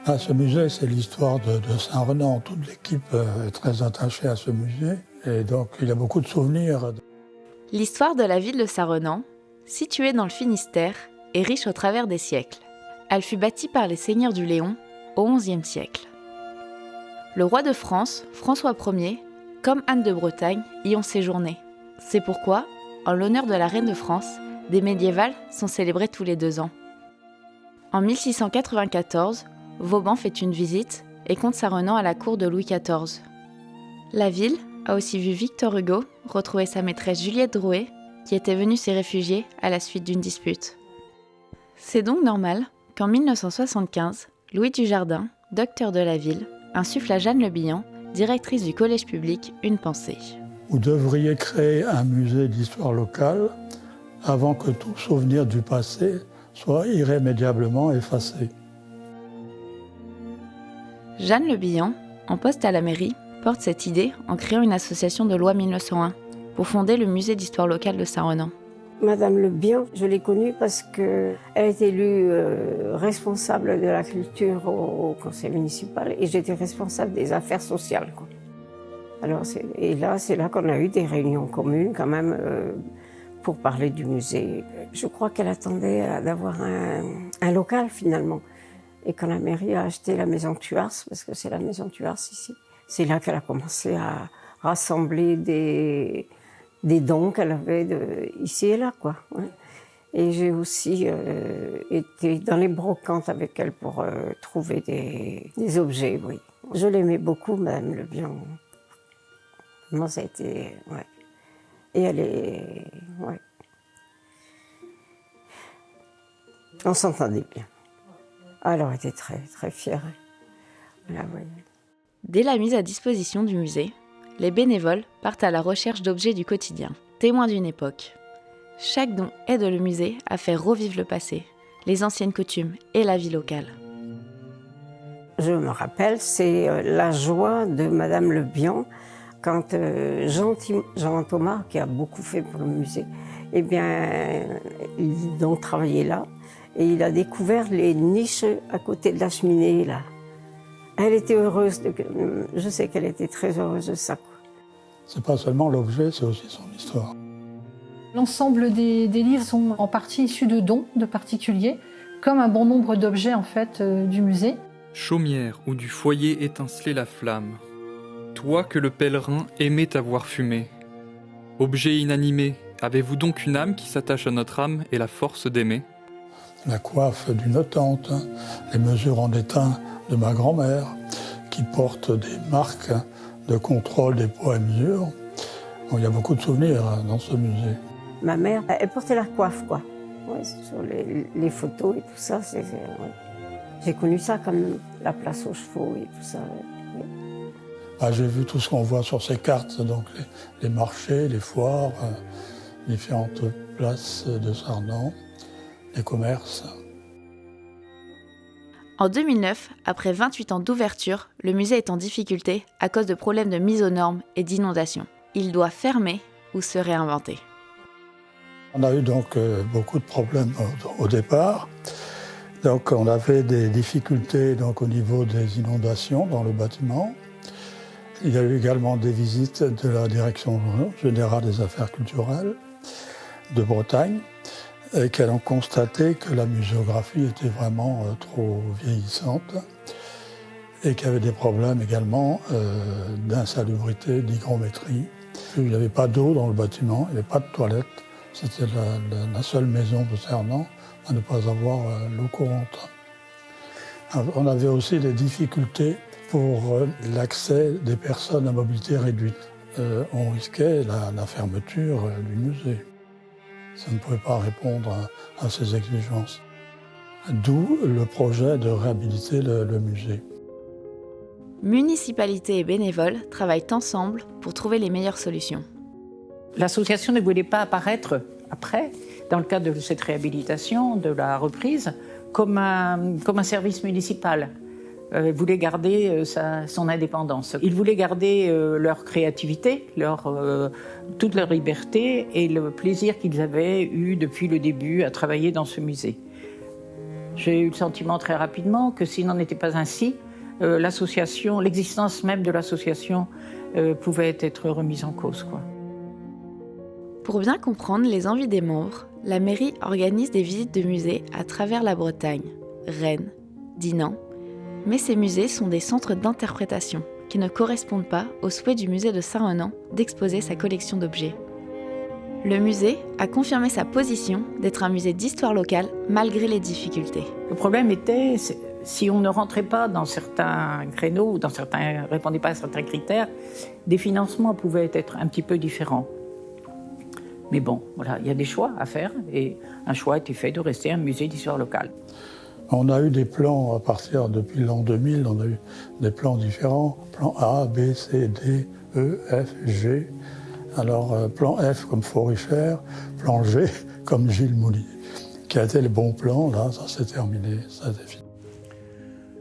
Ce musée, c'est l'histoire de Saint-Renan. Toute l'équipe est très attachée à ce musée et donc il y a beaucoup de souvenirs. L'histoire de la ville de Saint-Renan, située dans le Finistère, est riche au travers des siècles. Elle fut bâtie par les seigneurs du Léon au XIe siècle. Le roi de France, François Ier, comme Anne de Bretagne, y ont séjourné. C'est pourquoi, en l'honneur de la reine de France, des médiévales sont célébrées tous les 2 ans. En 1694, Vauban fait une visite et compte Saint-Renan à la cour de Louis XIV. La ville a aussi vu Victor Hugo retrouver sa maîtresse Juliette Drouet, qui était venue s'y réfugier à la suite d'une dispute. C'est donc normal qu'en 1975, Louis Dujardin, docteur de la ville, insuffle à Jeanne Le Bihan, directrice du collège public, une pensée. Vous devriez créer un musée d'histoire locale avant que tout souvenir du passé soit irrémédiablement effacé. Jeanne Le Bihan, en poste à la mairie, porte cette idée en créant une association de loi 1901 pour fonder le musée d'histoire locale de Saint-Renan. Madame Le Bihan, je l'ai connue parce qu'elle est élue responsable de la culture au conseil municipal et j'étais responsable des affaires sociales, quoi. Alors, c'est là qu'on a eu des réunions communes quand même pour parler du musée. Je crois qu'elle attendait d'avoir un local finalement. Et quand la mairie a acheté la maison Thuars, parce que c'est la maison Thuars ici, c'est là qu'elle a commencé à rassembler des dons qu'elle avait ici et là, quoi. Ouais. Et j'ai aussi été dans les brocantes avec elle pour trouver des objets, oui. Je l'aimais beaucoup, Madame Le Bihan. Moi, ça a été... Ouais. Et elle est... Ouais. On s'entendait bien. Alors, elle était très, très fière. Voilà, ouais. Dès la mise à disposition du musée, les bénévoles partent à la recherche d'objets du quotidien, témoins d'une époque. Chaque don aide le musée à faire revivre le passé, les anciennes coutumes et la vie locale. Je me rappelle, c'est la joie de Madame Le Bihan quand Jean Thomas, qui a beaucoup fait pour le musée, eh bien, il donc travaillait là et il a découvert les niches à côté de la cheminée là. Elle était heureuse, je sais qu'elle était très heureuse de ça, quoi. C'est pas seulement l'objet, c'est aussi son histoire. L'ensemble des livres sont en partie issus de dons de particuliers, comme un bon nombre d'objets en fait du musée. Chaumière où du foyer étincelait la flamme, toi que le pèlerin aimait avoir fumé. Objet inanimé, avez-vous donc une âme qui s'attache à notre âme et la force d'aimer ? La coiffe d'une tante, les mesures en étain de ma grand-mère, qui porte des marques de contrôle des poids et mesures. Bon, il y a beaucoup de souvenirs dans ce musée. Ma mère, elle portait la coiffe, quoi. Ouais, sur les photos et tout ça, ouais. J'ai connu ça comme la place aux chevaux et tout ça. Ouais. J'ai vu tout ce qu'on voit sur ces cartes, donc les marchés, les foires, différentes places de Saint-Renan, les commerces. En 2009, après 28 ans d'ouverture, le musée est en difficulté à cause de problèmes de mise aux normes et d'inondations. Il doit fermer ou se réinventer. On a eu donc beaucoup de problèmes au départ. Donc on avait des difficultés donc, au niveau des inondations dans le bâtiment. Il y a eu également des visites de la Direction générale des affaires culturelles de Bretagne qui ont constaté que la muséographie était vraiment trop vieillissante et qu'il y avait des problèmes également d'insalubrité, d'hygrométrie. Il n'y avait pas d'eau dans le bâtiment, il n'y avait pas de toilettes. C'était la seule maison de Saint-Renan à ne pas avoir l'eau courante. On avait aussi des difficultés pour l'accès des personnes à mobilité réduite. On risquait la fermeture du musée. Ça ne pouvait pas répondre à ces exigences. D'où le projet de réhabiliter le musée. Municipalité et bénévoles travaillent ensemble pour trouver les meilleures solutions. L'association ne voulait pas apparaître après, dans le cadre de cette réhabilitation, de la reprise, comme un service municipal. Ils voulaient garder son indépendance. Ils voulaient garder leur créativité, toute leur liberté et le plaisir qu'ils avaient eu depuis le début à travailler dans ce musée. J'ai eu le sentiment très rapidement que s'il n'en était pas ainsi, l'association, l'existence même de l'association pouvait être remise en cause, quoi. Pour bien comprendre les envies des membres, la mairie organise des visites de musées à travers la Bretagne, Rennes, Dinan, mais ces musées sont des centres d'interprétation qui ne correspondent pas au souhait du musée de Saint-Renan d'exposer sa collection d'objets. Le musée a confirmé sa position d'être un musée d'histoire locale malgré les difficultés. Le problème était, si on ne rentrait pas dans certains créneaux ou répondait pas à certains critères, des financements pouvaient être un petit peu différents. Mais bon, voilà, il y a des choix à faire et un choix a été fait de rester un musée d'histoire locale. On a eu des plans depuis l'an 2000, on a eu des plans différents, plan A, B, C, D, E, F, G. Alors, plan F comme Forichère, plan G comme Gilles Moulinier, qui a été le bon plan, là, ça s'est terminé, ça c'est fini.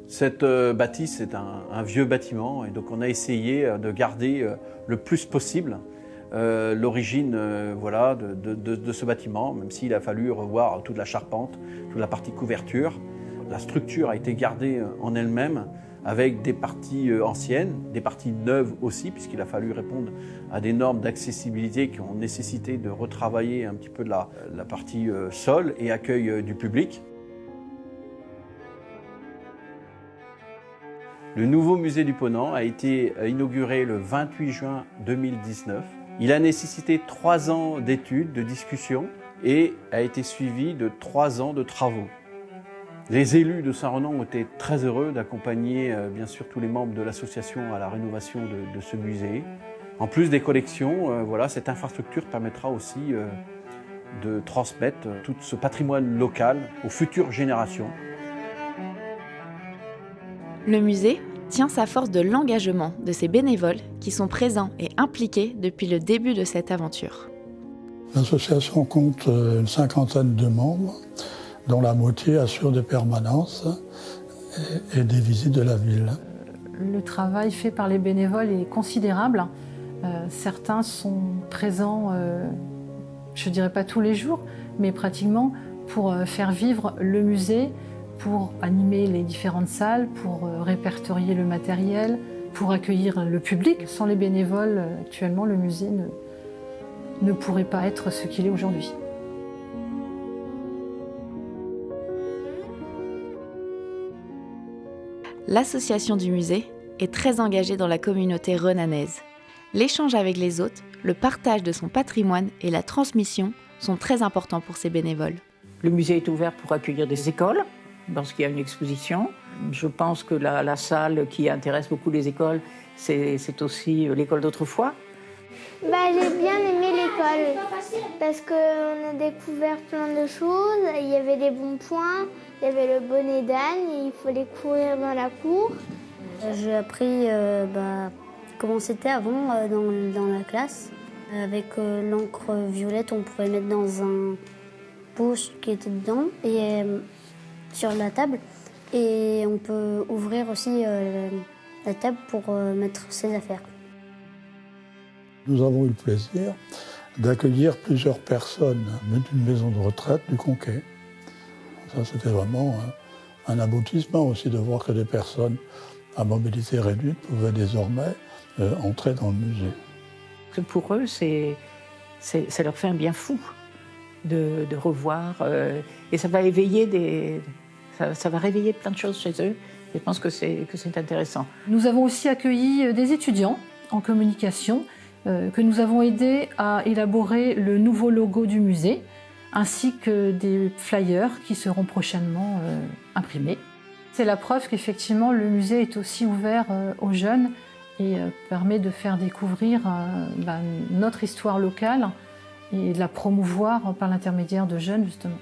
Cette bâtisse est un vieux bâtiment et donc on a essayé de garder le plus possible l'origine de ce bâtiment, même s'il a fallu revoir toute la charpente, toute la partie couverture. La structure a été gardée en elle-même avec des parties anciennes, des parties neuves aussi, puisqu'il a fallu répondre à des normes d'accessibilité qui ont nécessité de retravailler un petit peu la partie sol et accueil du public. Le nouveau musée du Ponant a été inauguré le 28 juin 2019. Il a nécessité 3 ans d'études, de discussions et a été suivi de 3 ans de travaux. Les élus de Saint-Renan ont été très heureux d'accompagner bien sûr tous les membres de l'association à la rénovation de ce musée. En plus des collections, cette infrastructure permettra aussi de transmettre tout ce patrimoine local aux futures générations. Le musée tient sa force de l'engagement de ses bénévoles qui sont présents et impliqués depuis le début de cette aventure. L'association compte une 50aine de membres, dont la moitié assure des permanences et des visites de la ville. Le travail fait par les bénévoles est considérable. Certains sont présents, je ne dirais pas tous les jours, mais pratiquement pour faire vivre le musée, pour animer les différentes salles, pour répertorier le matériel, pour accueillir le public. Sans les bénévoles, actuellement, le musée ne pourrait pas être ce qu'il est aujourd'hui. L'association du musée est très engagée dans la communauté renanaise. L'échange avec les autres, le partage de son patrimoine et la transmission sont très importants pour ces bénévoles. Le musée est ouvert pour accueillir des écoles lorsqu'il y a une exposition. Je pense que la salle qui intéresse beaucoup les écoles, c'est aussi l'école d'autrefois. J'ai bien aimé l'école parce qu'on a découvert plein de choses. Il y avait des bons points, il y avait le bonnet d'âne et il fallait courir dans la cour. J'ai appris comment c'était avant dans la classe. Avec l'encre violette, on pouvait mettre dans un poche qui était dedans et sur la table. Et on peut ouvrir aussi la table pour mettre ses affaires. Nous avons eu le plaisir d'accueillir plusieurs personnes d'une maison de retraite du Conquet. Ça, c'était vraiment un aboutissement aussi de voir que des personnes à mobilité réduite pouvaient désormais entrer dans le musée. Pour eux, ça leur fait un bien fou de revoir. Et ça va éveiller ça va réveiller plein de choses chez eux. Et je pense que c'est intéressant. Nous avons aussi accueilli des étudiants en communication que nous avons aidés à élaborer le nouveau logo du musée, ainsi que des flyers qui seront prochainement imprimés. C'est la preuve qu'effectivement le musée est aussi ouvert aux jeunes et permet de faire découvrir notre histoire locale et de la promouvoir par l'intermédiaire de jeunes, justement.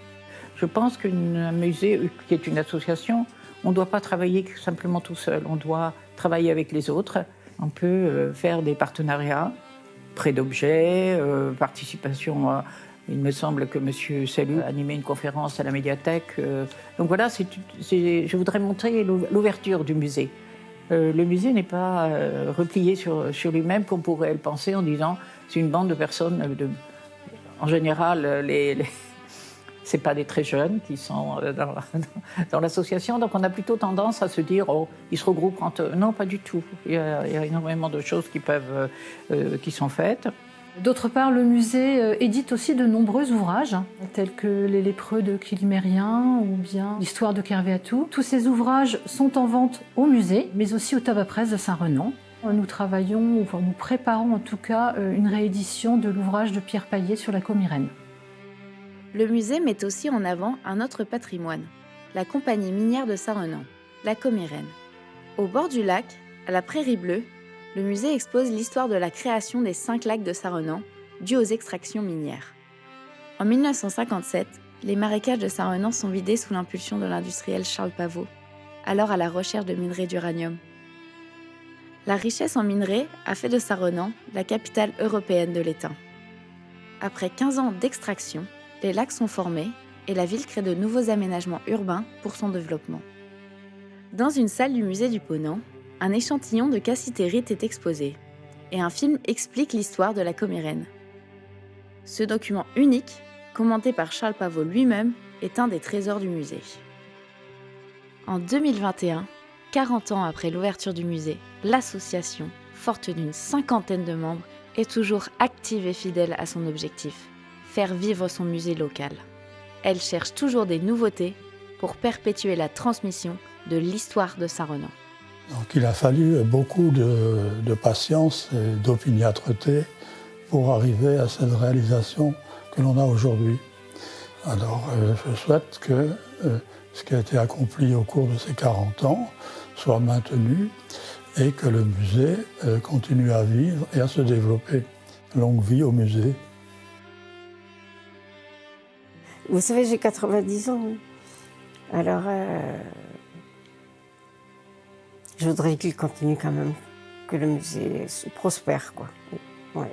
Je pense qu'un musée, qui est une association, on ne doit pas travailler simplement tout seul, on doit travailler avec les autres. On peut faire des partenariats, prêt d'objets, participation à... Il me semble que M. Salut a animé une conférence à la médiathèque. Donc voilà, je voudrais montrer l'ouverture du musée. Le musée n'est pas replié sur lui-même comme pourrait le penser en disant c'est une bande de personnes. En général, C'est pas des très jeunes qui sont dans l'association, donc on a plutôt tendance à se dire oh, ils se regroupent entre eux. Non, pas du tout. Il y a énormément de choses qui sont faites. D'autre part, le musée édite aussi de nombreux ouvrages, tels que Les lépreux de Kilimérien ou bien l'histoire de Kervéatou. Tous ces ouvrages sont en vente au musée, mais aussi au tabac presse de Saint-Renan. Nous travaillons, enfin nous préparons en tout cas une réédition de l'ouvrage de Pierre Paillet sur la Commirène. Le musée met aussi en avant un autre patrimoine, la compagnie minière de Saint-Renan, la Commirène. Au bord du lac, à la Prairie Bleue, le musée expose l'histoire de la création des 5 lacs de Saint-Renan, dus aux extractions minières. En 1957, les marécages de Saint-Renan sont vidés sous l'impulsion de l'industriel Charles Pavot, alors à la recherche de minerais d'uranium. La richesse en minerais a fait de Saint-Renan la capitale européenne de l'étain. Après 15 ans d'extraction, les lacs sont formés et la ville crée de nouveaux aménagements urbains pour son développement. Dans une salle du musée du Ponant, un échantillon de cassitérite est exposé et un film explique l'histoire de la Commirène. Ce document unique, commenté par Charles Pavot lui-même, est un des trésors du musée. En 2021, 40 ans après l'ouverture du musée, l'association, forte d'une 50aine de membres, est toujours active et fidèle à son objectif, faire vivre son musée local. Elle cherche toujours des nouveautés pour perpétuer la transmission de l'histoire de Saint-Renan. Donc il a fallu beaucoup de patience et d'opiniâtreté pour arriver à cette réalisation que l'on a aujourd'hui. Alors je souhaite que ce qui a été accompli au cours de ces 40 ans soit maintenu et que le musée continue à vivre et à se développer. Longue vie au musée. Vous savez, j'ai 90 ans. Alors, je voudrais qu'il continue quand même, que le musée se prospère, quoi. Ouais.